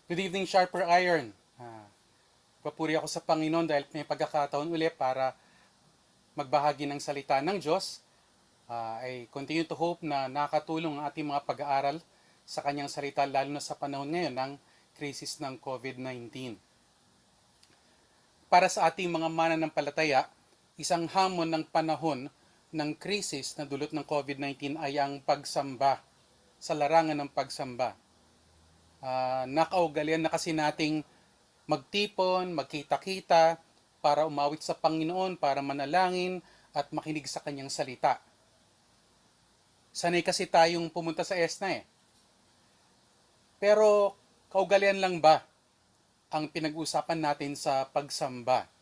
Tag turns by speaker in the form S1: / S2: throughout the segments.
S1: Good evening, Sharper Iron. Papuri ako sa Panginoon dahil may pagkakataon ulit para magbahagi ng salita ng Diyos. I continue to hope na nakatulong ang ating mga pag-aaral sa kanyang salita lalo na sa panahon ngayon ng krisis ng COVID-19. Para sa ating mga mananampalataya, isang hamon ng panahon ng krisis na dulot ng COVID-19 ay ang pagsamba, sa larangan ng pagsamba. Nakaugalian na kasi nating magtipon, magkita-kita, para umawit sa Panginoon, para manalangin at makinig sa kanyang salita. Sanay kasi tayong pumunta sa ESNA eh. Pero kaugalian lang ba ang pinag-usapan natin sa pagsamba?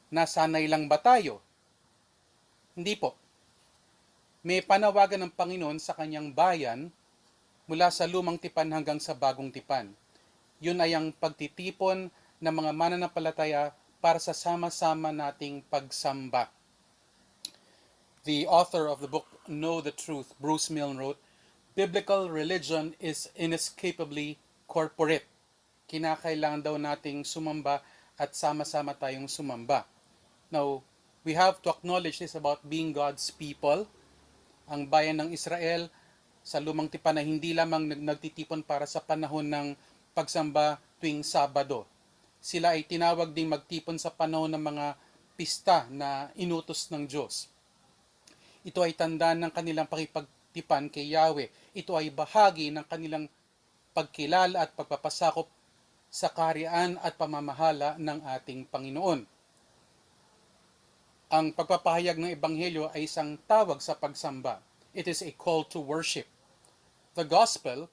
S1: Nasanay lang ba tayo? Hindi po. May panawagan ng Panginoon sa kanyang bayan mula sa lumang tipan hanggang sa bagong tipan. Yun ay ang pagtitipon ng mga mananampalataya para sa sama-sama nating pagsamba. The author of the book Know the Truth, Bruce Milne, wrote, "Biblical religion is inescapably corporate." Kinakailangan daw nating sumamba at sama-sama tayong sumamba. Now, we have to acknowledge this about being God's people. Ang bayan ng Israel sa lumang tipan na hindi lamang nagtitipon para sa panahon ng pagsamba tuwing Sabado. Sila ay tinawag ding magtipon sa panahon ng mga pista na inutos ng Diyos. Ito ay tanda ng kanilang pakipagtipan kay Yahweh. Ito ay bahagi ng kanilang pagkilala at pagpapasakop sa kaharian at pamamahala ng ating Panginoon. Ang pagpapahayag ng Ebanghelyo ay isang tawag sa pagsamba. It is a call to worship. The gospel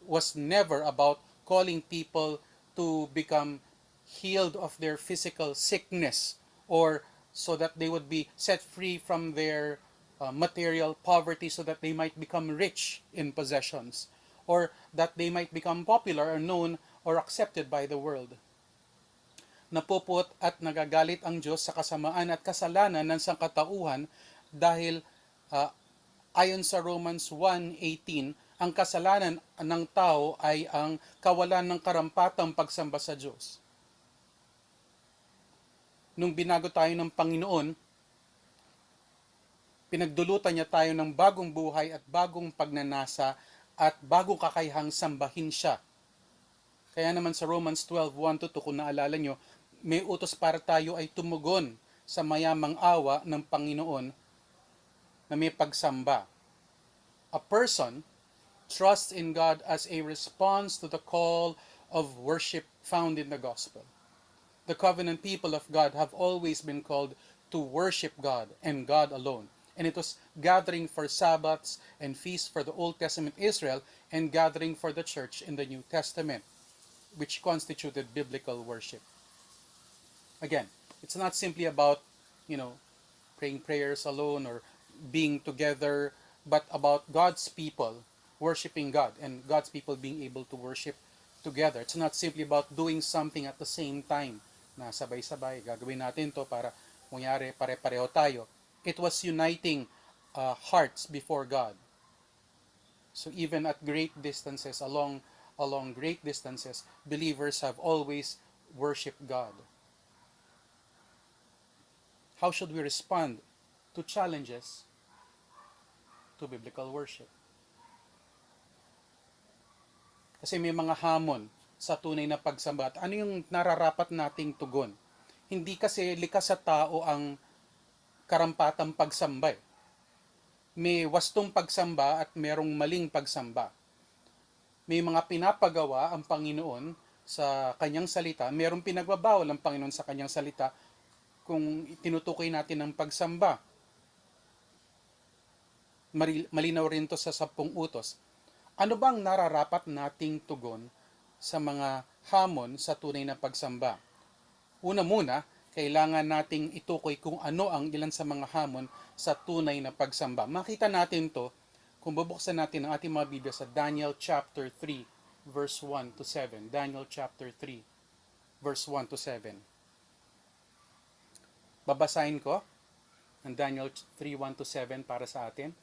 S1: was never about calling people to become healed of their physical sickness or so that they would be set free from their material poverty so that they might become rich in possessions or that they might become popular or known or accepted by the world. Napuput at nagagalit ang Diyos sa kasamaan at kasalanan ng sangkatauhan dahil ayon sa Romans 1:18, ang kasalanan ng tao ay ang kawalan ng karampatang pagsamba sa Diyos. Nung binago tayo ng Panginoon, pinagdulutan niya tayo ng bagong buhay at bagong pagnanasa at bagong kakayahang sambahin siya. Kaya naman sa Romans 12:1-2, kung naalala nyo, may utos para tayo ay tumugon sa mayamang awa ng Panginoon na may pagsamba. A person trusts in God as a response to the call of worship found in the gospel. The covenant people of God have always been called to worship God and God alone. And it was gathering for Sabbaths and feasts for the Old Testament Israel and gathering for the church in the New Testament, which constituted biblical worship. Again, it's not simply about, praying prayers alone or being together, but about God's people worshiping God and God's people being able to worship together. It's not simply about doing something at the same time na sabay-sabay, gagawin natin to para mangyari pare-pareho tayo. It was uniting hearts before God. So even at great distances, along great distances, believers have always worshiped God. How should we respond to challenges to biblical worship? Kasi may mga hamon sa tunay na pagsamba. At ano yung nararapat nating tugon? Hindi kasi likas sa tao ang karampatang pagsamba. May wastong pagsamba at merong maling pagsamba. May mga pinapagawa ang Panginoon sa kanyang salita. Merong pinagbabawal ang Panginoon sa kanyang salita kung tinutukoy natin ang pagsamba. Malinaw rin to sa 10 utos. Ano bang nararapat nating tugon sa mga hamon sa tunay na pagsamba? Una muna, kailangan nating itukoy kung ano ang ilan sa mga hamon sa tunay na pagsamba. Makita natin to kung bubuksan natin ang ating mga Biblia sa Daniel chapter 3, verse 1-7. Daniel chapter 3, verse 1-7. Babasahin ko ang Daniel 3:1-7 para sa atin.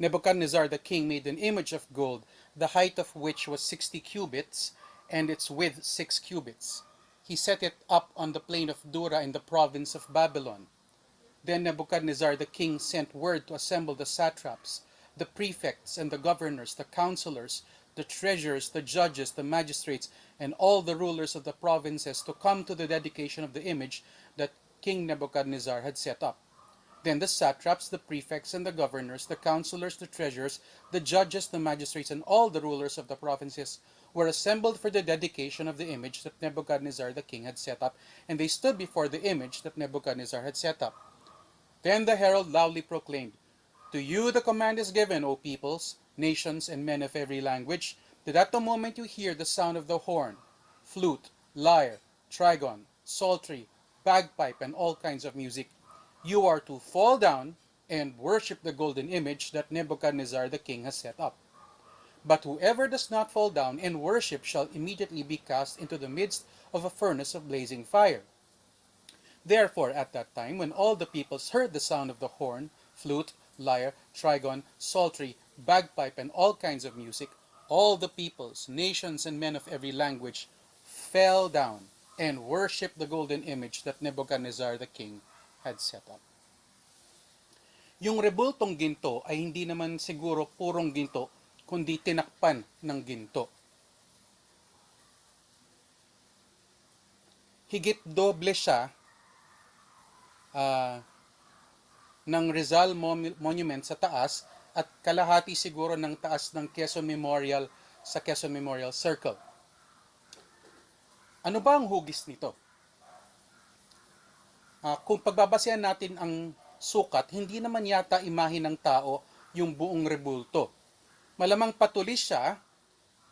S1: Nebuchadnezzar the king made an image of gold, the height of which was 60 cubits, and its width 6 cubits. He set it up on the plain of Dura in the province of Babylon. Then Nebuchadnezzar the king sent word to assemble the satraps, the prefects and the governors, the counselors, the treasurers, the judges, the magistrates, and all the rulers of the provinces to come to the dedication of the image that King Nebuchadnezzar had set up. Then the satraps, the prefects, and the governors, the counselors, the treasurers, the judges, the magistrates, and all the rulers of the provinces were assembled for the dedication of the image that Nebuchadnezzar the king had set up, and they stood before the image that Nebuchadnezzar had set up. Then the herald loudly proclaimed, "To you the command is given, O peoples, nations, and men of every language, that at the moment you hear the sound of the horn, flute, lyre, trigon, psaltery, bagpipe, and all kinds of music, you are to fall down and worship the golden image that Nebuchadnezzar the king has set up. But whoever does not fall down and worship shall immediately be cast into the midst of a furnace of blazing fire." Therefore, at that time, when all the peoples heard the sound of the horn, flute, lyre, trigon, psaltery, bagpipe, and all kinds of music, all the peoples, nations, and men of every language fell down and worshipped the golden image that Nebuchadnezzar the king had set up. Yung rebultong ginto ay hindi naman siguro purong ginto, kundi tinakpan ng ginto. Higit doble siya ng Rizal Monument sa taas at kalahati siguro ng taas ng Quezon Memorial sa Quezon Memorial Circle. Ano ba ang hugis nito? Kung pagbabasehan natin ang sukat, hindi naman yata imahe ng tao yung buong rebulto. Malamang patulis siya,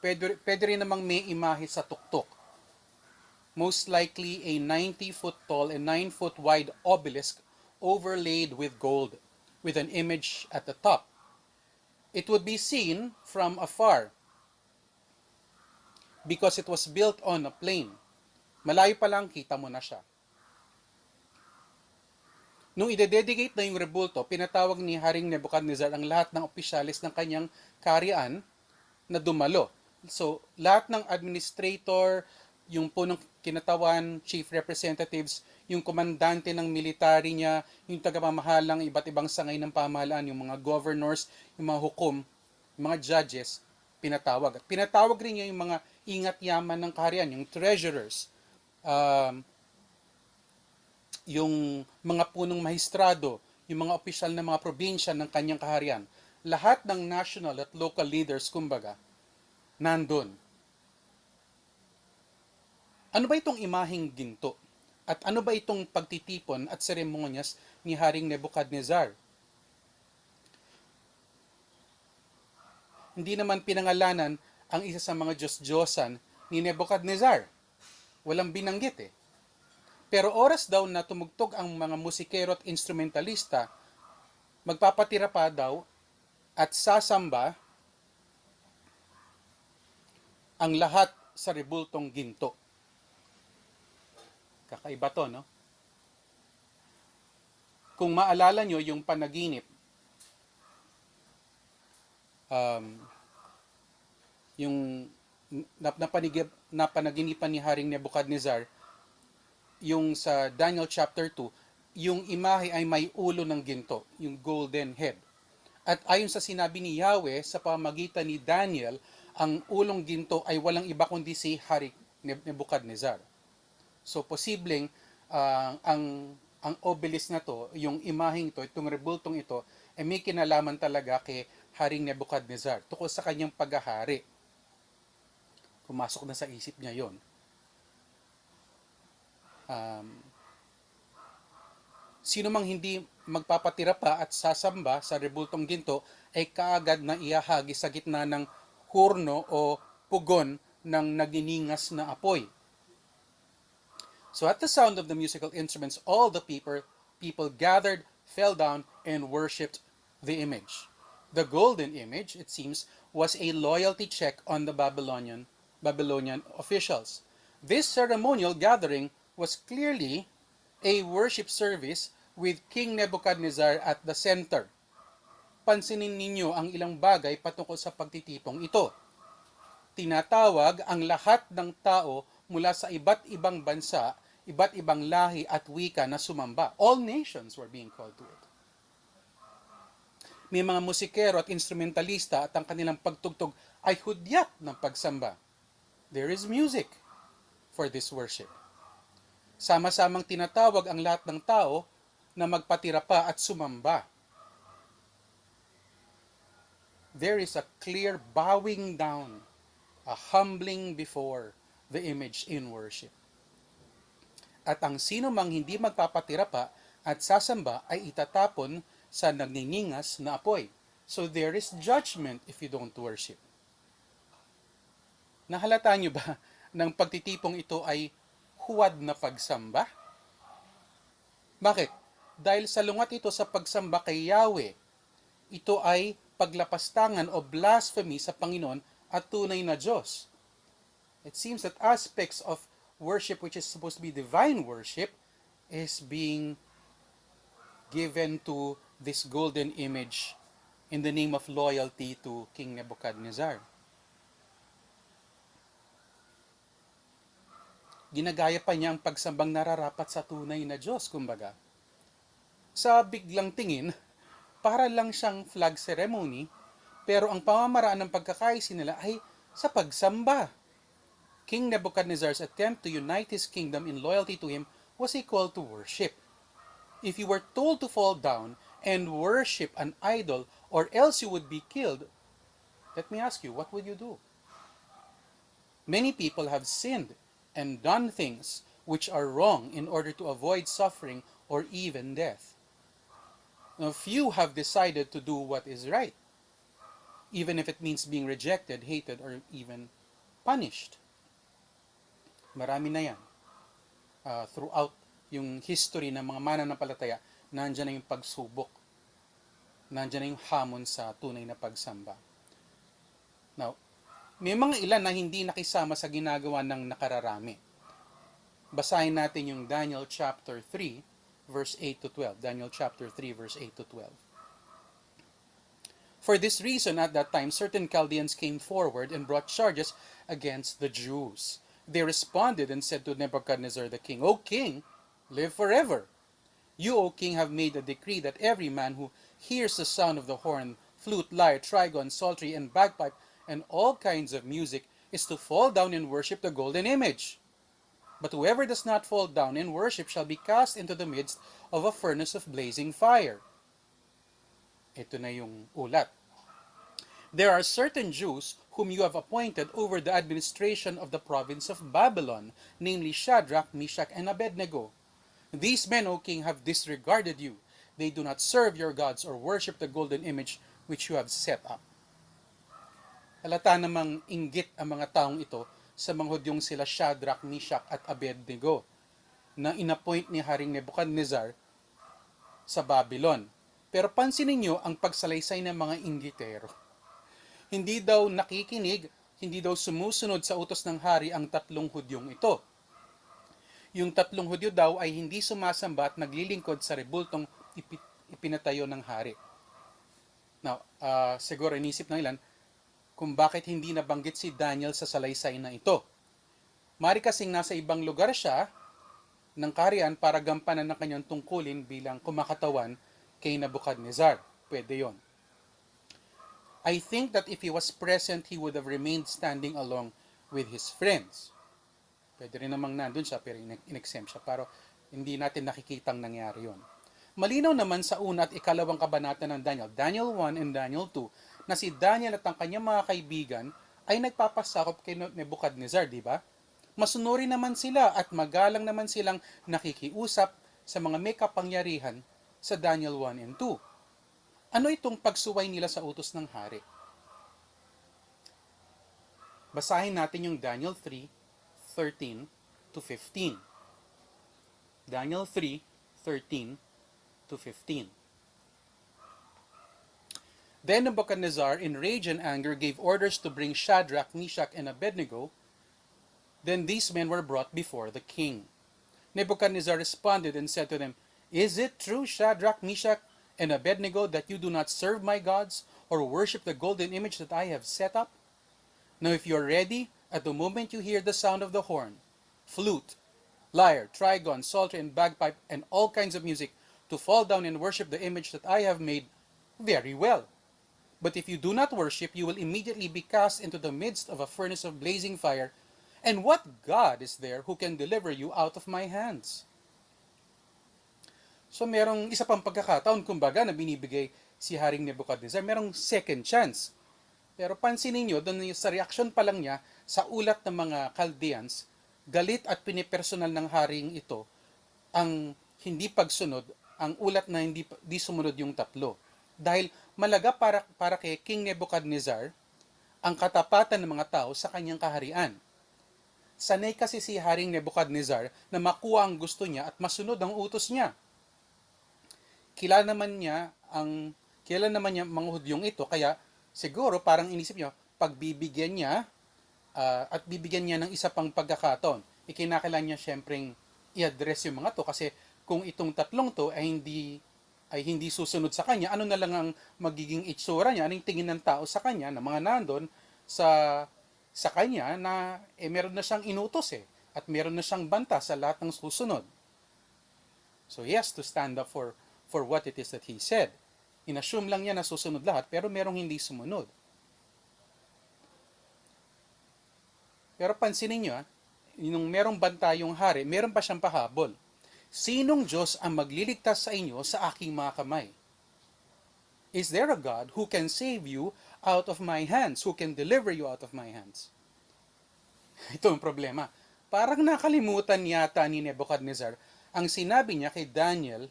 S1: pwede rin namang may imahe sa tuktok. Most likely a 90-foot tall and 9-foot wide obelisk overlaid with gold, with an image at the top. It would be seen from afar because it was built on a plain. Malayo pa lang, kita mo na siya. Nung ide-dedicate na yung rebulto, pinatawag ni Haring Nebuchadnezzar ang lahat ng opisyalis ng kanyang kaharian na dumalo. So, lahat ng administrator, yung punong kinatawan, chief representatives, yung komandante ng military niya, yung tagapamahalang iba't ibang sangay ng pamahalaan, yung mga governors, yung mga hukom, yung mga judges, pinatawag. At pinatawag rin niya yung mga ingat yaman ng kaharian, yung treasurers, yung mga punong mahistrado, yung mga opisyal ng mga probinsya ng kanyang kaharian. Lahat ng national at local leaders, kumbaga, nandun. Ano ba itong imaheng ginto? At ano ba itong pagtitipon at seremonyas ni Haring Nebuchadnezzar? Hindi naman pinangalanan ang isa sa mga Diyos-Diyosan ni Nebuchadnezzar. Walang binanggit eh. Pero oras daw na tumugtog ang mga musikero at instrumentalista, magpapatira pa daw at sasamba ang lahat sa rebultong ginto. Kakaiba to, no? Kung maalala nyo yung panaginip, yung napanaginipan ni Haring Nebuchadnezzar, yung sa Daniel chapter 2, yung imahe ay may ulo ng ginto, yung golden head. At ayon sa sinabi ni Yahweh sa pamagitan ni Daniel, ang ulong ginto ay walang iba kundi si Haring Nebuchadnezzar. So, posibleng ang obelisk na to, yung imaheng to, itong rebultong ito, ay may kinalaman talaga kay Haring Nebuchadnezzar tukol sa kanyang paghahari. Pumasok na sa isip niya yon. Sino mang hindi magpapatira pa at sasamba sa rebultong ginto ay kaagad na iahagi sa gitna ng hurno o pugon ng naginingas na apoy. So at the sound of the musical instruments, all the people gathered, fell down, and worshipped the image. The golden image, it seems, was a loyalty check on the Babylonian officials. This ceremonial gathering was clearly a worship service with King Nebuchadnezzar at the center. pansinin ninyo ang ilang bagay patungkol sa pagtitipong ito. Tinatawag ang lahat ng tao mula sa iba't ibang bansa, iba't ibang lahi at wika na sumamba. All nations were being called to it. May mga musikero at instrumentalista at ang kanilang pagtugtog ay hudyat ng pagsamba. There is music for this worship. Sama-samang tinatawag ang lahat ng tao na magpatira pa at sumamba. There is a clear bowing down, a humbling before the image in worship. At ang sino mang hindi magpapatira pa at sasamba ay itatapon sa nagningingas na apoy. So there is judgment if you don't worship. Nahalata niyo ba ng pagtitipong ito ay huwad na pagsamba? Bakit? Dahil salungat ito sa pagsamba kay Yahweh. Ito ay paglapastangan o blasphemy sa Panginoon at tunay na Diyos. It seems that aspects of worship which is supposed to be divine worship is being given to this golden image in the name of loyalty to King Nebuchadnezzar. Ginagaya pa niya ang pagsambang nararapat sa tunay na Diyos, kumbaga. Sa biglang tingin, para lang siyang flag ceremony, pero ang pamamaraan ng pagkakaisi nila ay sa pagsamba. King Nebuchadnezzar's attempt to unite his kingdom in loyalty to him was a call to worship. If you were told to fall down and worship an idol or else you would be killed, let me ask you, what would you do? Many people have sinned and done things which are wrong in order to avoid suffering or even death. Now, few have decided to do what is right, even if it means being rejected, hated, or even punished. Marami na yan. Throughout yung history ng mga mananampalataya, nandiyan na yung pagsubok. Nandiyan na yung hamon sa tunay na pagsamba. Now, may mga ilan na hindi nakisama sa ginagawa ng nakararami. Basahin natin yung Daniel chapter 3, verse 8 to 12. Daniel chapter 3, verse 8 to 12. For this reason, at that time, certain Chaldeans came forward and brought charges against the Jews. They responded and said to Nebuchadnezzar the king, O king, live forever. You, O king, have made a decree that every man who hears the sound of the horn, flute, lyre, trigon, psaltery, and bagpipe, and all kinds of music, is to fall down and worship the golden image. But whoever does not fall down and worship shall be cast into the midst of a furnace of blazing fire. Ito na yung ulat. There are certain Jews whom you have appointed over the administration of the province of Babylon, namely Shadrach, Meshach, and Abednego. These men, O king, have disregarded you. They do not serve your gods or worship the golden image which you have set up. Halata namang inggit ang mga taong ito sa mga Hudyong sila Shadrach, Meshach, at Abednego na inappoint ni Haring Nebuchadnezzar sa Babylon. Pero pansinin niyo ang pagsalaysay ng mga inggitero. Hindi daw nakikinig, hindi daw sumusunod sa utos ng hari ang tatlong Hudyong ito. Yung tatlong Hudyo daw ay hindi sumasamba at naglilingkod sa rebultong ipinatayo ng hari. Now, siguro inisip ng ilan kung bakit hindi nabanggit si Daniel sa salaysay na ito. Mari kasing nasa ibang lugar siya ng kaharian para gampanan ng kanyang tungkulin bilang kumakatawan kay Nebuchadnezzar. Pwede yon. I think that if he was present, he would have remained standing along with his friends. Pwede rin namang nandun siya pero in-exempt siya. Pero hindi natin nakikitang nangyari yon. Malinaw naman sa una at ikalawang kabanata ng Daniel, Daniel 1 and Daniel 2, na si Daniel at ang kanyang mga kaibigan ay nagpapasakop kay Nebuchadnezzar, di ba? Masunuri naman sila at magalang naman silang nakikiusap sa mga may kapangyarihan sa Daniel 1 and 2. Ano itong pagsuway nila sa utos ng hari? Basahin natin yung Daniel 3:13 to 15. Daniel 3:13 to 15. Then Nebuchadnezzar, in rage and anger, gave orders to bring Shadrach, Meshach, and Abednego. Then these men were brought before the king. Nebuchadnezzar responded and said to them, Is it true, Shadrach, Meshach, and Abednego, that you do not serve my gods or worship the golden image that I have set up? Now if you are ready, at the moment you hear the sound of the horn, flute, lyre, trigon, psaltery, and bagpipe, and all kinds of music, to fall down and worship the image that I have made, very well. But if you do not worship, you will immediately be cast into the midst of a furnace of blazing fire. And what God is there who can deliver you out of my hands? So merong isa pang pagkakataon, kumbaga, na binibigay si Haring Nebuchadnezzar, merong second chance. Pero pansinin nyo, doon sa reaksyon pa lang niya, sa ulat ng mga Chaldeans, galit at pinipersonal ng haring ito ang hindi pagsunod, ang ulat na hindi sumunod yung tatlo. Dahil malaga para kay King Nebuchadnezzar ang katapatan ng mga tao sa kanyang kaharian. Sanay kasi si Haring Nebuchadnezzar na makuha ang gusto niya at masunod ang utos niya. Kilala naman niya mga Hudyong ito, kaya siguro parang inisip niya, pagbibigyan niya at bibigyan niya ng isa pang pagkakataon, ikinakailangan niya syempreng i-address yung mga to, kasi kung itong tatlong to ay hindi susunod sa kanya, ano na lang ang magiging itsura niya, anong tingin ng tao sa kanya, ng mga nandun sa kanya, na meron na siyang inutos at meron na siyang banta sa lahat ng susunod. So he has to stand up for what it is that he said. Inassume lang niya na susunod lahat, pero merong hindi sumunod. Pero pansinin nyo, nung merong banta yung hari, meron pa siyang pahabol. Sinong Diyos ang magliligtas sa inyo sa aking mga kamay? Is there a God who can save you out of my hands, who can deliver you out of my hands? Ito ang problema. Parang nakalimutan yata ni Nebuchadnezzar ang sinabi niya kay Daniel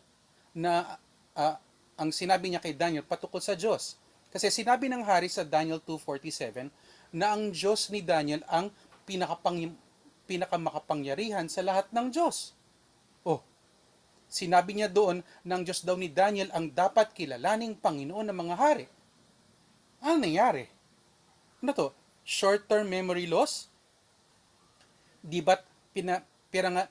S1: patungkol sa Diyos. Kasi sinabi ng hari sa Daniel 2:47 na ang Diyos ni Daniel ang pinakamakapangyarihan sa lahat ng Diyos. Oh, sinabi niya doon ng Diyos daw ni Daniel ang dapat kilalaning Panginoon ng mga hari. Ano nangyari? Ano to? Short-term memory loss? Di ba't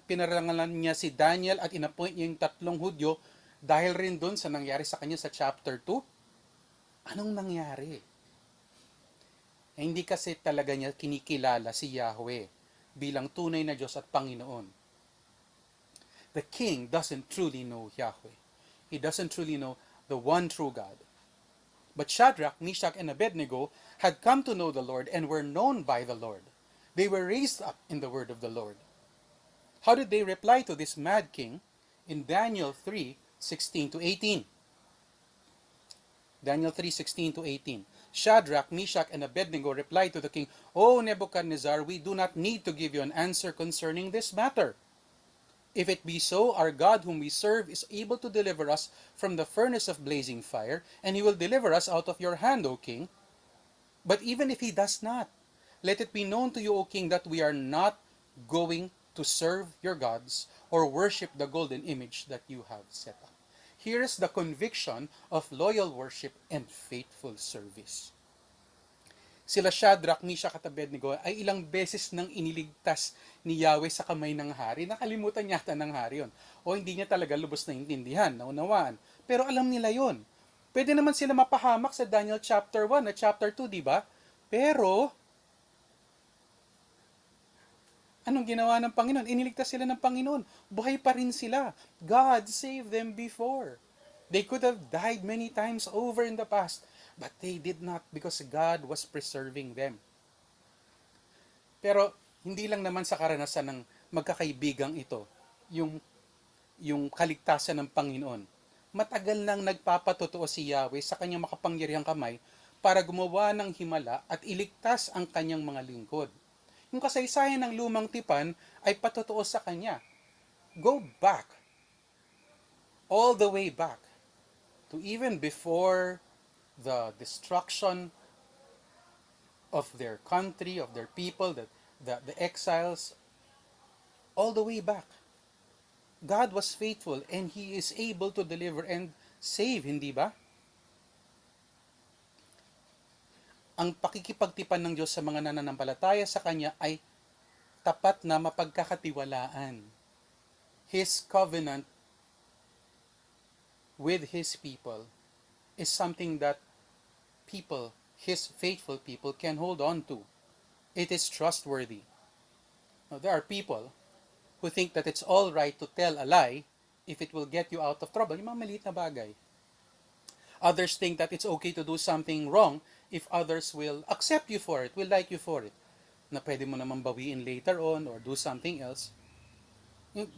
S1: pinarangalan niya si Daniel at inappoint niya yung tatlong Hudyo dahil rin doon sa nangyari sa kanya sa chapter 2? Anong nangyari? Hindi kasi talaga niya kinikilala si Yahweh bilang tunay na Diyos at Panginoon. The king doesn't truly know Yahweh. He doesn't truly know the one true God. But Shadrach, Meshach, and Abednego had come to know the Lord and were known by the Lord. They were raised up in the word of the Lord. How did they reply to this mad king? In Daniel 3:16-18. Daniel 3:16-18. Shadrach, Meshach, and Abednego replied to the king, O Nebuchadnezzar, we do not need to give you an answer concerning this matter. If it be so, our God whom we serve is able to deliver us from the furnace of blazing fire, and he will deliver us out of your hand, O king. But even if he does not, let it be known to you, O king, that we are not going to serve your gods or worship the golden image that you have set up. Here is the conviction of loyal worship and faithful service. Sila Shadrach, Meshach at Abednego ay ilang beses nang iniligtas ni Yahweh sa kamay ng hari. Nakalimutan yata ng hari yun. O hindi niya talaga lubos na intindihan, naunawaan. Pero alam nila yun. Pwede naman sila mapahamak sa Daniel chapter 1 at chapter 2, di ba? Pero, anong ginawa ng Panginoon? Iniligtas sila ng Panginoon. Buhay pa rin sila. God saved them before. They could have died many times over in the past, but they did not because God was preserving them. Pero hindi lang naman sa karanasan ng magkakaibigang ito, yung kaligtasan ng Panginoon. Matagal nang nagpapatotoo si Yahweh sa kanyang makapangyarihang kamay para gumawa ng himala at iligtas ang kanyang mga lingkod. Yung kasaysayan ng lumang tipan ay patotoo sa kanya. Go back, all the way back, to even before the destruction of their country, of their people, the exiles, all the way back. God was faithful and He is able to deliver and save, hindi ba? Ang pakikipagtipan ng Diyos sa mga nananampalataya sa Kanya ay tapat na mapagkakatiwalaan. His covenant with His people is something that people, His faithful people, can hold on to. It is trustworthy. Now, there are people who think that it's all right to tell a lie if it will get you out of trouble. Yung mga maliit na bagay. Others think that it's okay to do something wrong if others will accept you for it, will like you for it. Na pwede mo naman bawiin later on or do something else.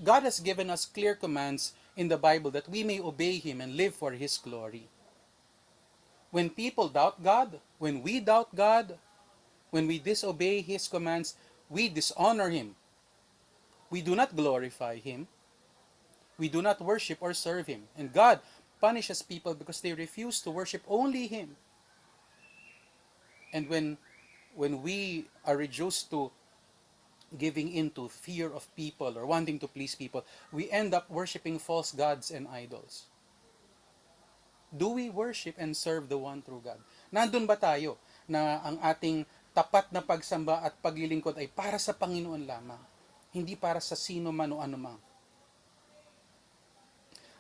S1: God has given us clear commands in the Bible that we may obey Him and live for His glory. When people doubt God, when we doubt God, when we disobey His commands, we dishonor Him. We do not glorify Him. We do not worship or serve Him. And God punishes people because they refuse to worship only Him. And when we are reduced to giving in to fear of people or wanting to please people, we end up worshiping false gods and idols. Do we worship and serve the one true God? Nandun ba tayo na ang ating tapat na pagsamba at paglilingkod ay para sa Panginoon lamang, hindi para sa sino man o anumang?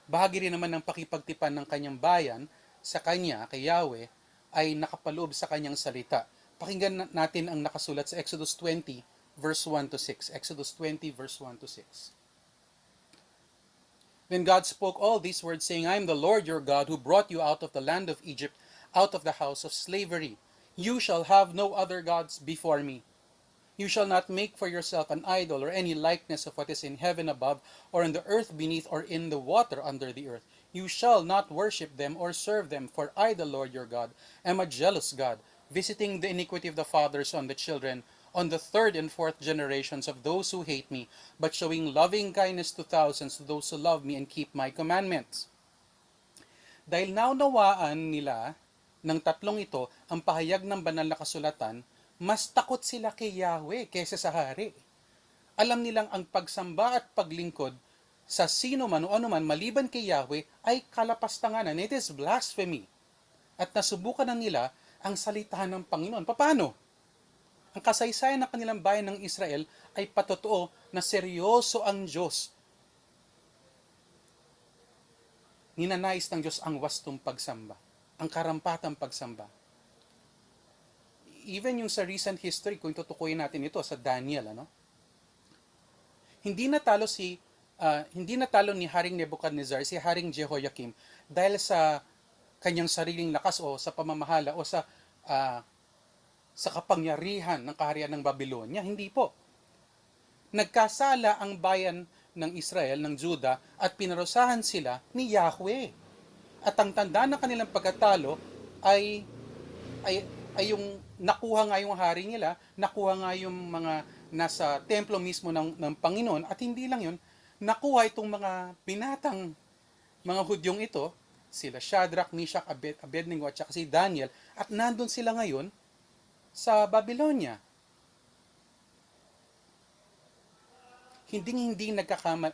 S1: Bahagi rin naman ng pakipagtipan ng kanyang bayan sa kanya, kay Yahweh, ay nakapaloob sa kanyang salita. Pakinggan natin ang nakasulat sa Exodus 20, verse 1 to 6. Exodus 20, verse 1 to 6. Then God spoke all these words, saying, I am the Lord your God, who brought you out of the land of Egypt, out of the house of slavery. You shall have no other gods before me. You shall not make for yourself an idol or any likeness of what is in heaven above, or in the earth beneath, or in the water under the earth. You shall not worship them or serve them, for I, the Lord your God, am a jealous God, visiting the iniquity of the fathers on the children, on the third and fourth generations of those who hate me, but showing loving kindness to thousands to those who love me and keep my commandments. Dahil naunawaan nila ng tatlong ito ang pahayag ng banal na kasulatan, mas takot sila kay Yahweh kaysa sa hari. Alam nilang ang pagsamba at paglingkod sa sino man o anuman maliban kay Yahweh ay kalapastanganan. It is blasphemy. At nasubukan na nila ang salita ng Panginoon. Paano? Ang kasaysayan ng kanilang bayan ng Israel ay patotoo na seryoso ang Diyos. Ninanais ng Diyos ang wastong pagsamba, ang karampatang pagsamba. Even yung sa recent history, kung tutukuyin natin ito sa Daniel, hindi natalo ni Haring Nebuchadnezzar si Haring Jehoiakim dahil sa kanyang sariling lakas o sa pamamahala o sa kapangyarihan ng kaharian ng Babylonia. Hindi po. Nagkasala ang bayan ng Israel, ng Juda, at pinarusahan sila ni Yahweh. At ang tanda ng kanilang pagkatalo ay yung nakuha nga yung hari nila, nakuha nga yung mga nasa templo mismo ng Panginoon, at hindi lang yun, nakuha itong mga binatang mga Hudyong ito, sila Shadrach, Meshach, Abednego, at saka si Daniel, at nandun sila ngayon sa Babylonia. Hindi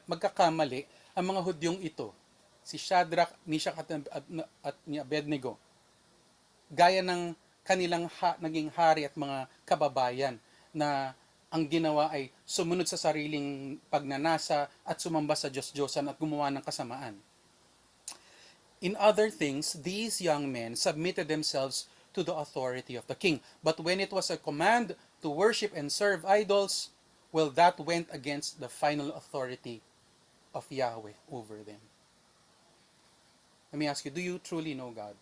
S1: magkakamali ang mga Hudyong ito, si Shadrach, Meshach, at ni Abednego, gaya ng kanilang naging hari at mga kababayan na ang ginawa ay sumunod sa sariling pagnanasa at sumamba sa Diyos-Diyosan at gumawa ng kasamaan. In other things, these young men submitted themselves to the authority of the king. But when it was a command to worship and serve idols, well, that went against the final authority of Yahweh over them. Let me ask you, do you truly know God?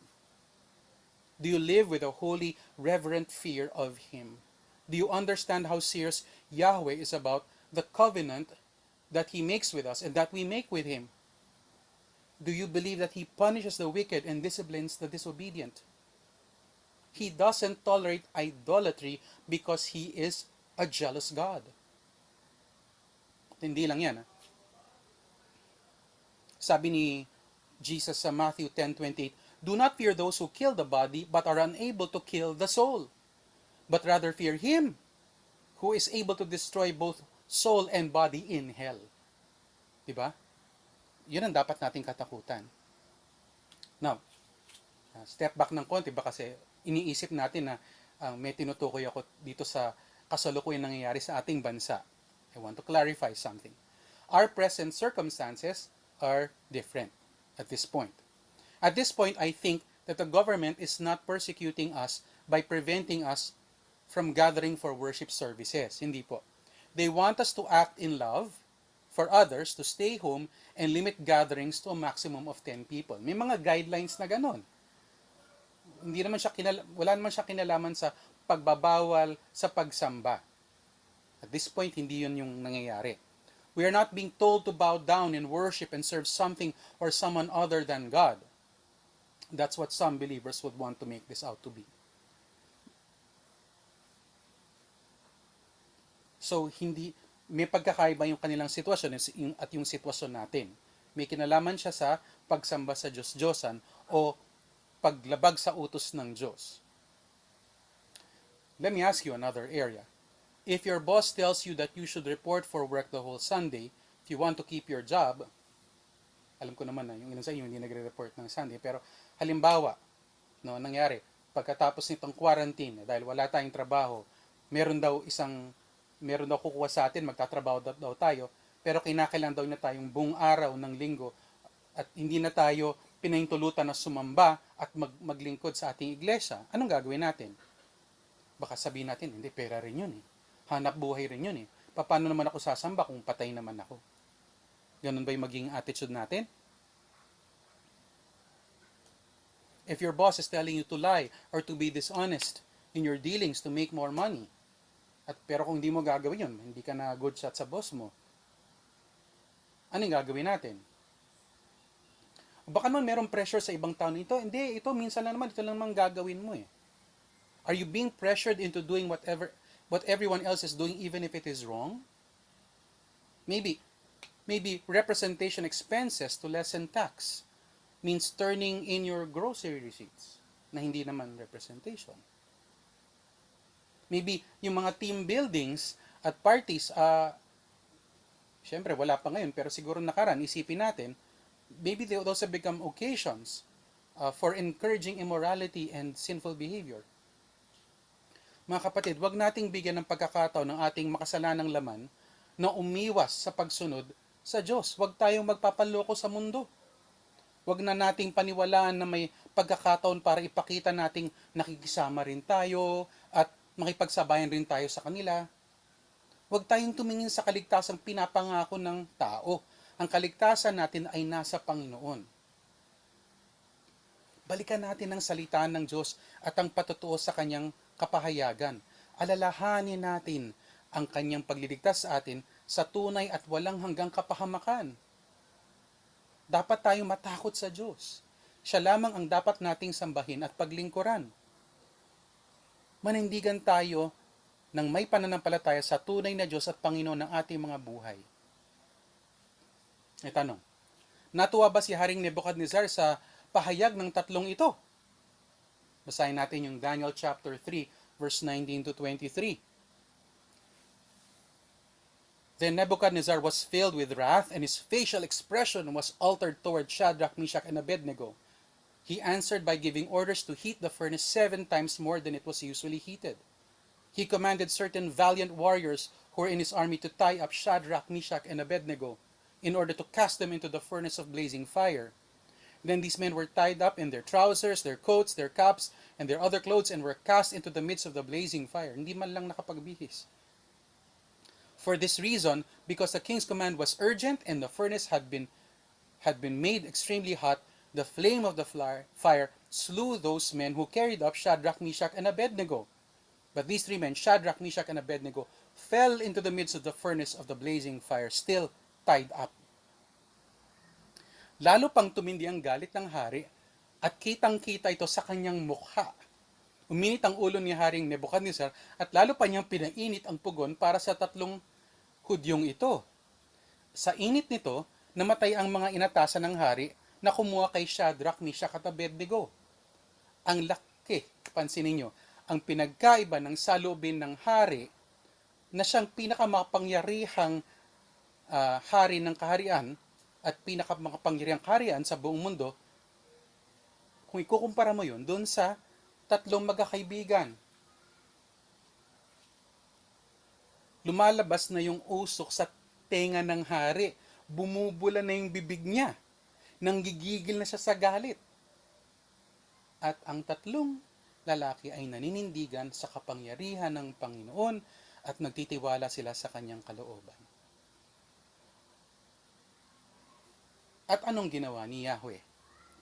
S1: Do you live with a holy, reverent fear of Him? Do you understand how serious Yahweh is about the covenant that He makes with us and that we make with Him? Do you believe that He punishes the wicked and disciplines the disobedient? He doesn't tolerate idolatry because He is a jealous God. At hindi lang yan. Sabi ni Jesus sa Matthew 10:28, do not fear those who kill the body but are unable to kill the soul, but rather fear Him who is able to destroy both soul and body in hell. Diba? Yun ang dapat nating katakutan. Now, step back ng konti ba kasi iniisip natin na may tinutukoy ako dito sa kasalukuyan nangyayari sa ating bansa. I want to clarify something. Our present circumstances are different at this point. At this point, I think that the government is not persecuting us by preventing us from gathering for worship services. Hindi po. They want us to act in love for others, to stay home, and limit gatherings to a maximum of 10 people. May mga guidelines na ganon. Hindi naman siya wala naman siya kinalaman sa pagbabawal sa pagsamba. At this point, hindi yun yung nangyayari. We are not being told to bow down and worship and serve something or someone other than God. That's what some believers would want to make this out to be. So, may pagkakaiba yung kanilang sitwasyon at yung sitwasyon natin. May kinalaman siya sa pagsamba sa Diyos-Diyosan o paglabag sa utos ng Diyos. Let me ask you another area. If your boss tells you that you should report for work the whole Sunday, if you want to keep your job, alam ko naman na yung ilan sa inyo hindi nagre-report ng Sunday, pero halimbawa, nangyari, pagkatapos nitong quarantine, dahil wala tayong trabaho, meron daw kukuha sa atin, magtatrabaho daw tayo, pero kinakailangan daw na tayong buong araw ng linggo at hindi na tayo pinahintulutan na sumamba at maglingkod sa ating iglesia. Anong gagawin natin? Baka sabihin natin, hindi, pera rin yun eh. Hanap buhay rin yun eh. Paano naman ako sasamba kung patay naman ako? Ganun ba yung maging attitude natin? If your boss is telling you to lie or to be dishonest in your dealings to make more money, pero kung hindi mo gagawin yun, hindi ka na good shot sa boss mo, anong gagawin natin? Baka naman merong pressure sa ibang tao nito, hindi, ito minsan lang naman, ito lang naman gagawin mo eh. Are you being pressured into doing what everyone else is doing even if it is wrong? Maybe representation expenses to lessen tax means turning in your grocery receipts na hindi naman representation. Maybe yung mga team buildings at parties, syempre wala pa ngayon, pero siguro nakaraan, isipin natin, maybe those have become occasions for encouraging immorality and sinful behavior. Mga kapatid, wag nating bigyan ng pagkakataon ng ating makasalanang laman na umiwas sa pagsunod sa Diyos. Wag tayong magpapanloko sa mundo. Wag na nating paniwalaan na may pagkakataon para ipakita nating nakikisama rin tayo at makipagsabayan rin tayo sa kanila. Huwag tayong tumingin sa kaligtasang pinapangako ng tao. Ang kaligtasan natin ay nasa Panginoon. Balikan natin ang salita ng Diyos at ang patutuo sa kanyang kapahayagan. Alalahanin natin ang kanyang pagliligtas sa atin sa tunay at walang hanggang kapahamakan. Dapat tayong matakot sa Diyos. Siya lamang ang dapat nating sambahin at paglingkuran. Manindigan tayo ng may pananampalataya sa tunay na Diyos at Panginoon ng ating mga buhay. May tanong, natuwa ba si Haring Nebuchadnezzar sa pahayag ng tatlong ito? Basahin natin yung Daniel chapter 3, verse 19 to 23. Then Nebuchadnezzar was filled with wrath, and his facial expression was altered toward Shadrach, Meshach, and Abednego. He answered by giving orders to heat the furnace 7 times more than it was usually heated. He commanded certain valiant warriors who were in his army to tie up Shadrach, Meshach, and Abednego in order to cast them into the furnace of blazing fire. Then these men were tied up in their trousers, their coats, their caps, and their other clothes, and were cast into the midst of the blazing fire. Hindi man lang nakapagbihis. For this reason, because the king's command was urgent and the furnace had been made extremely hot, the flame of the fire slew those men who carried up Shadrach, Meshach, and Abednego. But these 3 men, Shadrach, Meshach, and Abednego, fell into the midst of the furnace of the blazing fire, still tied up. Lalo pang tumindi ang galit ng hari at kitang-kita ito sa kanyang mukha. Uminit ang ulo ni Haring Nebuchadnezzar at lalo pa niyang pinainit ang pugon para sa 3 Hudyong ito. Sa init nito, namatay ang mga inatasan ng hari na kumuha kay Shadrach, Meshach, at Abednego. Ang laki, pansinin nyo, ang pinagkaiba ng saloobin ng hari na siyang pinakamakapangyarihang hari ng kaharian at pinakamakapangyarihang kaharian sa buong mundo, kung ikukumpara mo yun doon sa 3 magkakaibigan. Lumalabas na yung usok sa tenga ng hari. Bumubula na yung bibig niya. Nanggigigil na siya sa galit. at ang tatlong lalaki ay naninindigan sa kapangyarihan ng Panginoon at nagtitiwala sila sa kanyang kalooban. At anong ginawa ni Yahweh?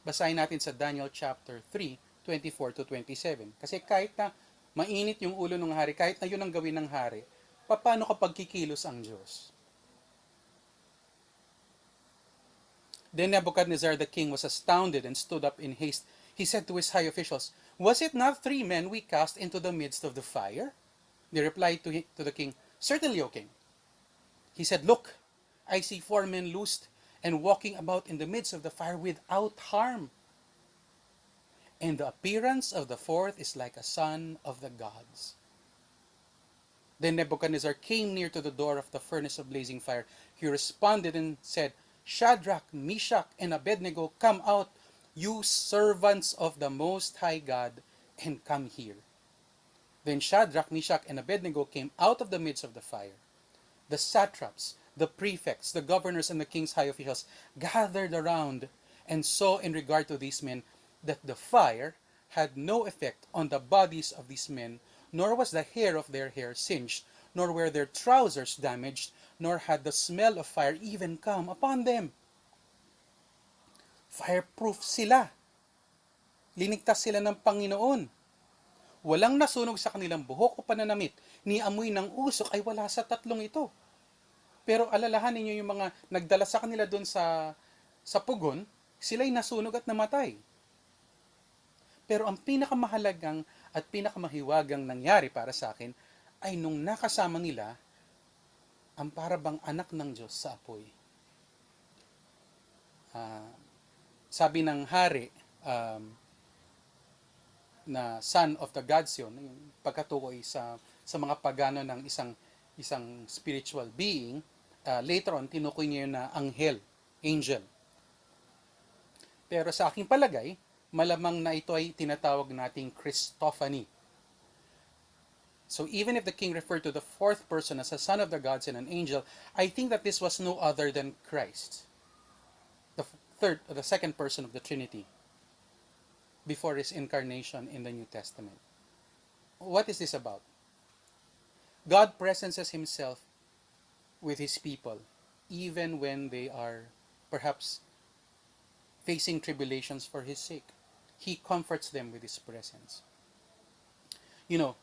S1: Basahin natin sa Daniel chapter 3:24 to 27. Kasi kahit na mainit yung ulo ng hari, kahit na yun ang gawin ng hari, paano kapag kikilos ang Diyos? Then Nebuchadnezzar the king was astounded and stood up in haste. He said to his high officials, "Was it not 3 men we cast into the midst of the fire?" They replied to the king, "Certainly, O king." He said, "Look, I see 4 men loosed and walking about in the midst of the fire without harm. And the appearance of the fourth is like a son of the gods." Then Nebuchadnezzar came near to the door of the furnace of blazing fire. He responded and said, "Shadrach, Meshach, and Abednego, come out, you servants of the Most High God, and come here." Then Shadrach, Meshach, and Abednego came out of the midst of the fire. The satraps, the prefects, the governors, and the king's high officials gathered around and saw in regard to these men that the fire had no effect on the bodies of these men, nor was the hair of their hair singed, nor were their trousers damaged, nor had the smell of fire even come upon them. Fireproof sila. Linigtas sila ng Panginoon. Walang nasunog sa kanilang buhok o pananamit, ni amoy ng usok ay wala sa tatlong ito. Pero alalahanin niyo yung mga nagdala sa kanila doon sa Pugon, sila'y nasunog at namatay. Pero ang pinakamahalagang at pinakamahiwagang nangyari para sa akin ay nung nakasama nila ang parabang anak ng Diyos sa apoy. Sabi ng hari na son of the gods yun, yung pagkatukoy sa mga pagano ng isang spiritual being, later on tinukoy niya yun na angel. Pero sa aking palagay, malamang na ito ay tinatawag nating Christophany. So even if the king referred to the fourth person as a son of the gods and an angel, I think that this was no other than Christ, the second person of the Trinity, before his incarnation in the New Testament. What is this about? God presences himself with his people, even when they are perhaps facing tribulations for his sake. He comforts them with his presence. You know,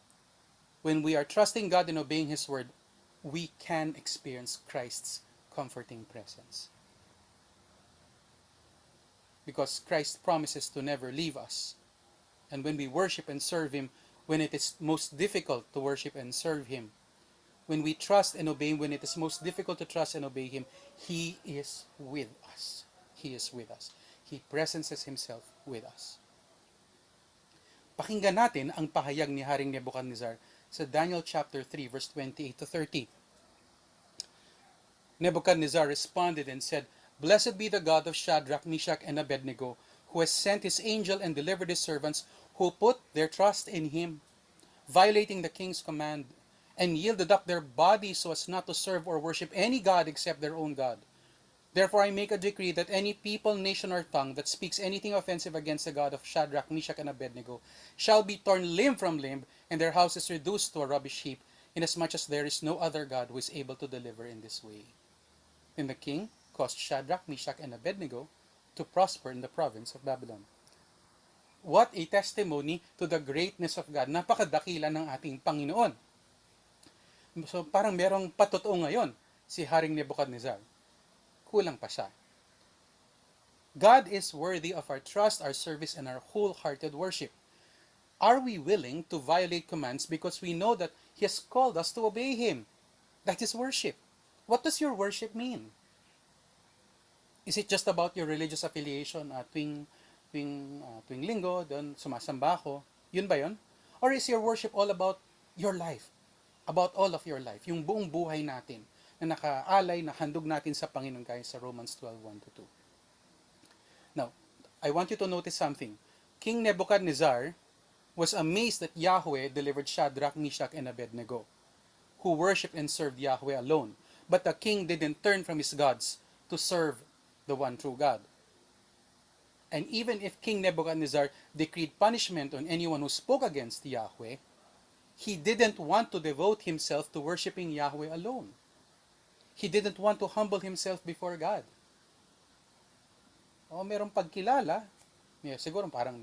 S1: when we are trusting God and obeying his word, we can experience Christ's comforting presence. Because Christ promises to never leave us. And when we worship and serve him, when it is most difficult to worship and serve him, when we trust and obey him, when it is most difficult to trust and obey him, he is with us. He is with us. He presences himself with us. Pakinggan natin ang pahayag ni Haring Nebuchadnezzar sa Daniel chapter 3 verse 28 to 30. Nebuchadnezzar responded and said, "Blessed be the God of Shadrach, Meshach, and Abednego, who has sent his angel and delivered his servants who put their trust in him, violating the king's command, and yielded up their bodies so as not to serve or worship any god except their own God. Therefore I make a decree that any people, nation, or tongue that speaks anything offensive against the God of Shadrach, Meshach, and Abednego shall be torn limb from limb, and their houses reduced to a rubbish heap, inasmuch as there is no other God who is able to deliver in this way." Then the king caused Shadrach, Meshach, and Abednego to prosper in the province of Babylon. What a testimony to the greatness of God. Napakadakila ng ating Panginoon. So parang merong patotoo ngayon si Haring Nebuchadnezzar. Kulang pa siya. God is worthy of our trust, our service, and our wholehearted worship. Are we willing to violate commands because we know that he has called us to obey him? That is worship. What does your worship mean? Is it just about your religious affiliation tuwing linggo, doon sumasamba ako? Yun ba yun? Or is your worship all about your life? About all of your life? Yung buong buhay natin na nakaalay, na handog natin sa Panginoon gaya sa Romans 12:1-2. Now, I want you to notice something. King Nebuchadnezzar was amazed that Yahweh delivered Shadrach, Meshach, and Abednego, who worshiped and served Yahweh alone. But the king didn't turn from his gods to serve the one true God. And even if King Nebuchadnezzar decreed punishment on anyone who spoke against Yahweh, he didn't want to devote himself to worshiping Yahweh alone. He didn't want to humble himself before God. O merong pagkilala, siguro parang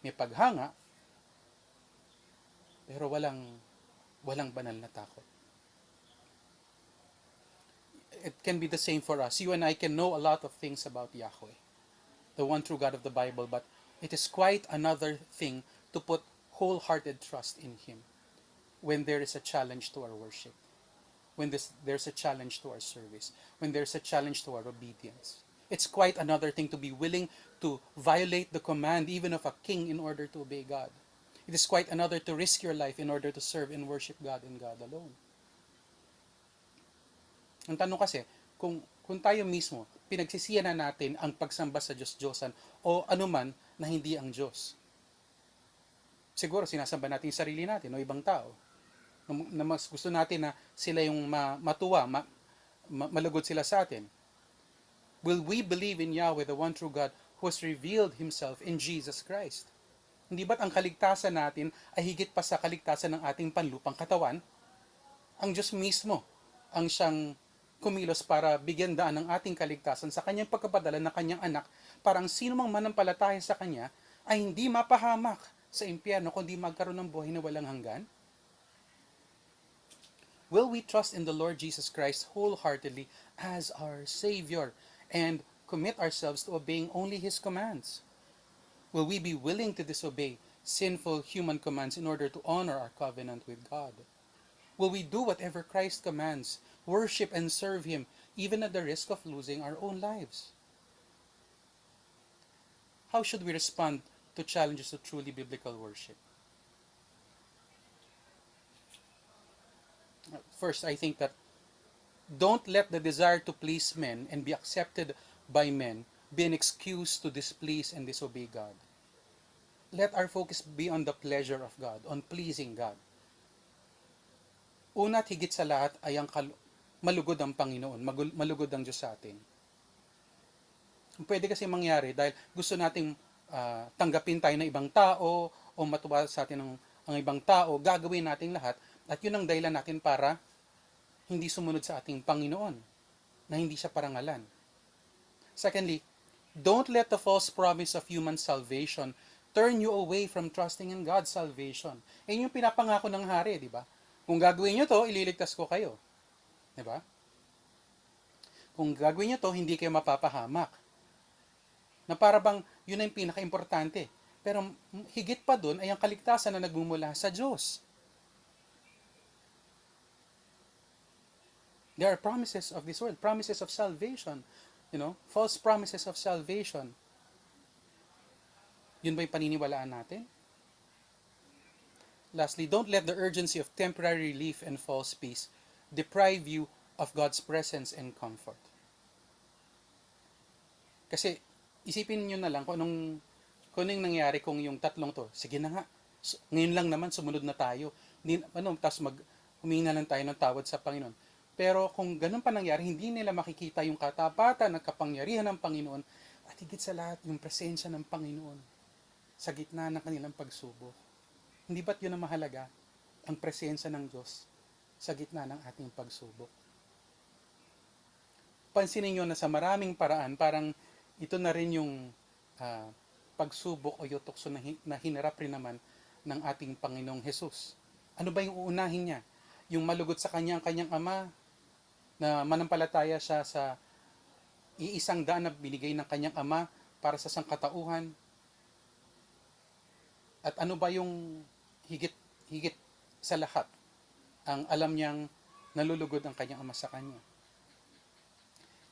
S1: may paghanga, pero walang banal na takot. It can be the same for us. You and I can know a lot of things about Yahweh, the one true God of the Bible, but it is quite another thing to put wholehearted trust in Him when there is a challenge to our worship, when there's a challenge to our service, when there's a challenge to our obedience. It's quite another thing to be willing to violate the command even of a king in order to obey God. It is quite another to risk your life in order to serve and worship God and God alone. Ang tanong kasi, kung tayo mismo, pinagsisiyan na natin ang pagsamba sa Diyos-Diyosan o anuman na hindi ang Diyos. Siguro sinasamba natin yung sarili natin o ibang tao. Na mas gusto natin na sila yung matuwa, malugod sila sa atin. Will we believe in Yahweh, the one true God, who has revealed Himself in Jesus Christ? Hindi ba't ang kaligtasan natin ay higit pa sa kaligtasan ng ating panlupang katawan? Ang Diyos mismo ang siyang kumilos para bigyan daan ng ating kaligtasan sa kanyang pagkapadala ng kanyang anak para ang sino mang manampalataya sa kanya ay hindi mapahamak sa impyerno kundi magkaroon ng buhay na walang hanggan? Will we trust in the Lord Jesus Christ wholeheartedly as our Savior and commit ourselves to obeying only His commands? Will we be willing to disobey sinful human commands in order to honor our covenant with God? Will we do whatever Christ commands, worship and serve Him, even at the risk of losing our own lives? How should we respond to challenges to truly biblical worship? First, I think that don't let the desire to please men and be accepted by men be an excuse to displease and disobey God. Let our focus be on the pleasure of God, on pleasing God. Una at higit sa lahat ay ang malugod ang Panginoon, malugod ang Diyos sa atin. Pwede kasi mangyari dahil gusto nating tanggapin tayo ng ibang tao o matuwa sa atin ang ibang tao, gagawin natin lahat at yun ang dahilan natin para hindi sumunod sa ating Panginoon, na hindi siya parangalan. Secondly, don't let the false promise of human salvation turn you away from trusting in God's salvation. Yan yung pinapangako ng hari, di ba? Kung gagawin nyo to, ililigtas ko kayo. Di ba? Kung gagawin nyo to, hindi kayo mapapahamak. Na para bang yun ang pinaka-importante. Pero higit pa dun ay ang kaligtasan na nagmumula sa Diyos. There are promises of this world, promises of salvation. False promises of salvation. Yun ba yung paniniwalaan natin? Lastly, don't let the urgency of temporary relief and false peace deprive you of God's presence and comfort. Kasi, isipin niyo na lang kung anong nangyari kung yung tatlong to. Sige na nga, ngayon lang naman sumunod na tayo. Tapos humingi na lang tayo ng tawad sa Panginoon. Pero kung ganun pa nangyari, hindi nila makikita yung katapatan, ng kapangyarihan ng Panginoon, at higit sa lahat, yung presensya ng Panginoon sa gitna ng kanilang pagsubok. Hindi ba't yun ang mahalaga? Ang presensya ng Diyos sa gitna ng ating pagsubok. Pansinin nyo na sa maraming paraan, parang ito na rin yung pagsubok o yutokso na hinarap rin naman ng ating Panginoong Jesus. Ano ba yung uunahin niya? Yung malugod sa kanya ang kanyang ama, na manampalataya siya sa iisang daan na binigay ng kanyang ama para sa sangkatauhan. At ano ba yung higit sa lahat ang alam niyang nalulugod ang kanyang ama sa kanya?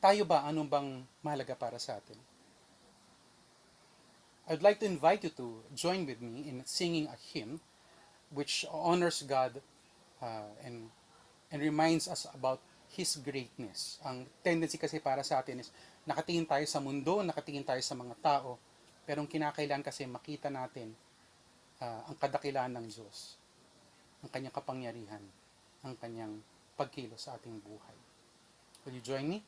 S1: Tayo ba, anong bang mahalaga para sa atin? I'd like to invite you to join with me in singing a hymn which honors God and reminds us about His greatness. Ang tendency kasi para sa atin is nakatingin tayo sa mundo, nakatingin tayo sa mga tao, pero ang kinakailangan kasi makita natin ang kadakilaan ng Diyos, ang kanyang kapangyarihan, ang kanyang pagkilos sa ating buhay. Will you join me?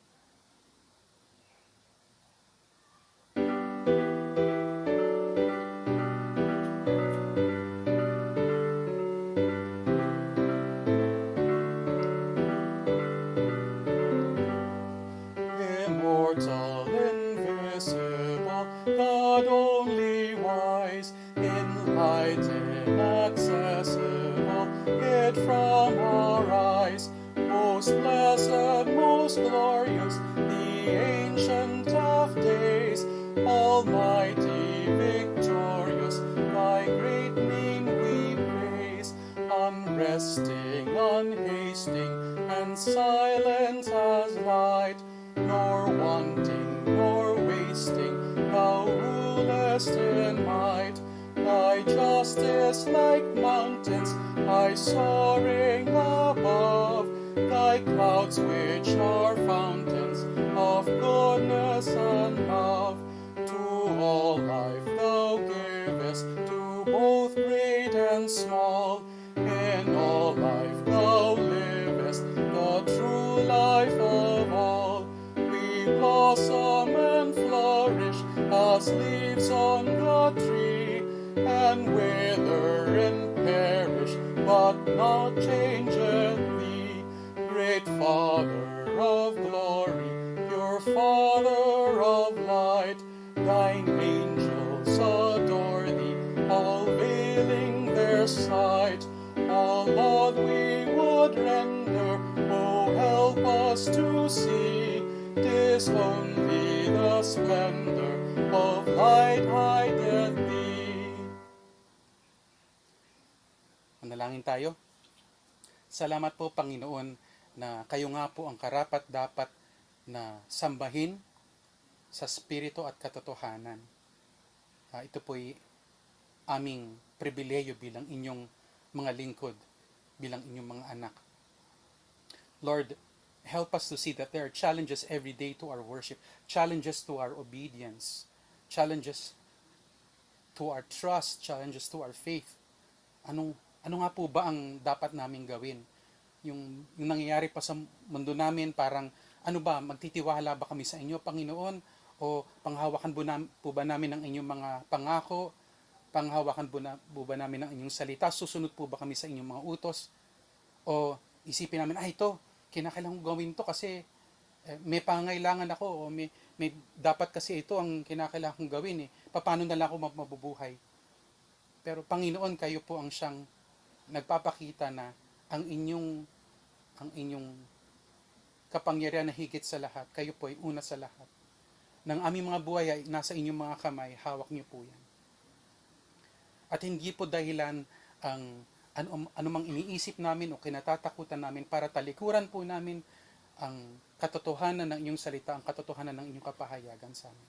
S1: immortal, invisible, God only wise, enlightened, accessible, hid from our eyes, most blessed, most glorious, the Ancient of Days, Almighty, victorious, thy great name we praise, unresting, unhasting, and silent as light, nor wanting, nor wasting, thou rulest in might. Thy justice like mountains, high soaring above, thy clouds which are fountains of goodness and love. To all life thou givest, to both great and small. In all life thou livest, the true life of all. We blossom and flourish as leaves on the tree, and wither and perish, but not changeth thee. Great Father of glory, pure Father of light, thine angels adore thee, all veiling their sight. All Lord we would render, oh help us to see, 'tis only the splendor of light hideth thee. Manalangin tayo. Salamat po, Panginoon, na kayo nga po ang karapat-dapat na sambahin sa spirito at katotohanan. Ito po'y aming pribileyo bilang inyong mga lingkod, bilang inyong mga anak. Lord, help us to see that there are challenges every day to our worship, challenges to our obedience, challenges to our trust, challenges to our faith. Ano nga po ba ang dapat naming gawin? Yung nangyayari pa sa mundo namin, parang ano ba, magtitiwala ba kami sa inyo, Panginoon? O panghawakan po ba namin ang inyong mga pangako? Panghawakan po ba namin ang inyong salita? Susunod po ba kami sa inyong mga utos? O isipin namin, ito, kinakailangan kong gawin to kasi may pangailangan ako, o may dapat kasi ito ang kinakailangan kong gawin. Paano na lang ako mabubuhay? Pero Panginoon, kayo po ang siyang nagpapakita na ang inyong kapangyarihan na higit sa lahat, kayo po ay una sa lahat. Ng aming mga buhay ay nasa inyong mga kamay, hawak niyo po yan. At hindi po dahilan ang anumang iniisip namin o kinatatakutan namin para talikuran po namin ang katotohanan ng inyong salita, ang katotohanan ng inyong kapahayagan sa amin.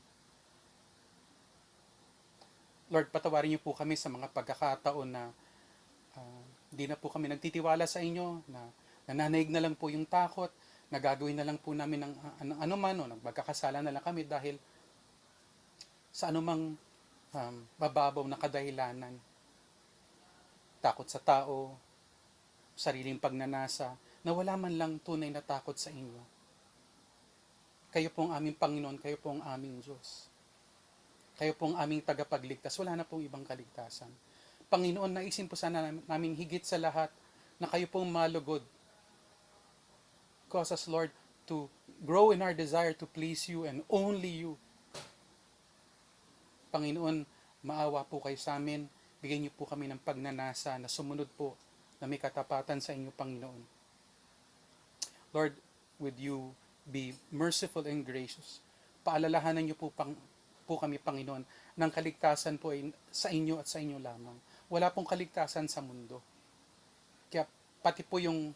S1: Lord, patawarin niyo po kami sa mga pagkakataon na di na po kami nagtitiwala sa inyo, na nananaig na lang po yung takot, nagagawin na lang po namin ng anuman, o nagkakasala na lang kami dahil sa anumang mababaw na kadahilanan. Takot sa tao, sariling pagnanasa, na wala man lang tunay na takot sa inyo. Kayo po ang aming Panginoon, kayo po ang aming Diyos. Kayo po ang aming tagapagligtas, wala na pong ibang kaligtasan. Panginoon, naisin po sana namin higit sa lahat na kayo pong malugod. Cause us, Lord, to grow in our desire to please you and only you. Panginoon, maawa po kayo sa amin. Bigyan niyo po kami ng pagnanasa na sumunod po, na may katapatan sa inyo, Panginoon. Lord, would you be merciful and gracious? Paalalahanan niyo po kami, Panginoon, ng kaligtasan po ay sa inyo at sa inyo lamang. Wala pong kaligtasan sa mundo. Kaya pati po yung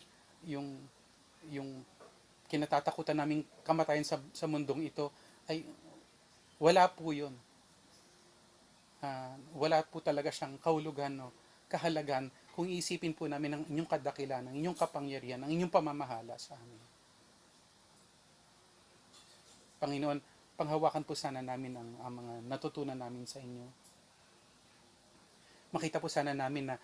S1: kinatatakutan naming kamatayan sa mundong ito ay wala po yun. Wala po talaga siyang kahulugan o kahalagan kung iisipin po namin ang inyong kadakilan, ang inyong kapangyarihan, ang inyong pamamahala sa amin. Panginoon, panghawakan po sana namin ang mga natutunan namin sa inyo. Makita po sana namin na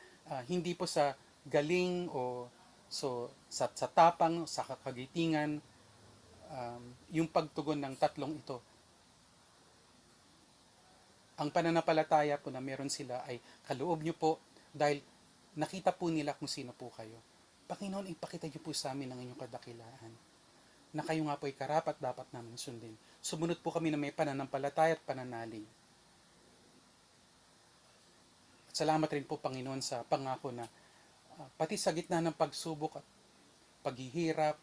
S1: hindi po sa galing o sa tapang, sa kakagitingan, yung pagtugon ng tatlong ito. Ang pananampalataya po na meron sila ay kaloob nyo po dahil nakita po nila kung sino po kayo. Panginoon, ipakita nyo po sa amin ang inyong kadakilaan. na kayo nga po ay karapat dapat namin sundin. Sumunod po kami na may pananampalataya at pananalig. At salamat rin po, Panginoon, sa pangako na pati sa gitna ng pagsubok at paghihirap,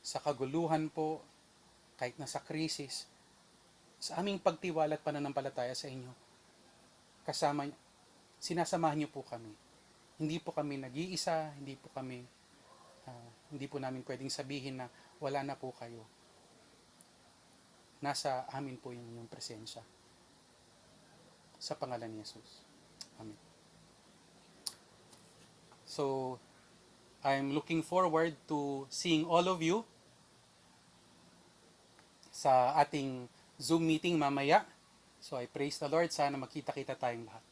S1: sa kaguluhan po, kahit nasa krisis, sa aming pagtiwala at pananampalataya sa inyo, kasama, sinasamahan niyo po kami. Hindi po kami nag-iisa, hindi po namin pwedeng sabihin na wala na po kayo. Nasa amin po yung inyong presensya. Sa pangalan ni Jesus. Amen. So, I'm looking forward to seeing all of you sa ating Zoom meeting mamaya. So I praise the Lord. Sana magkita-kita tayong lahat.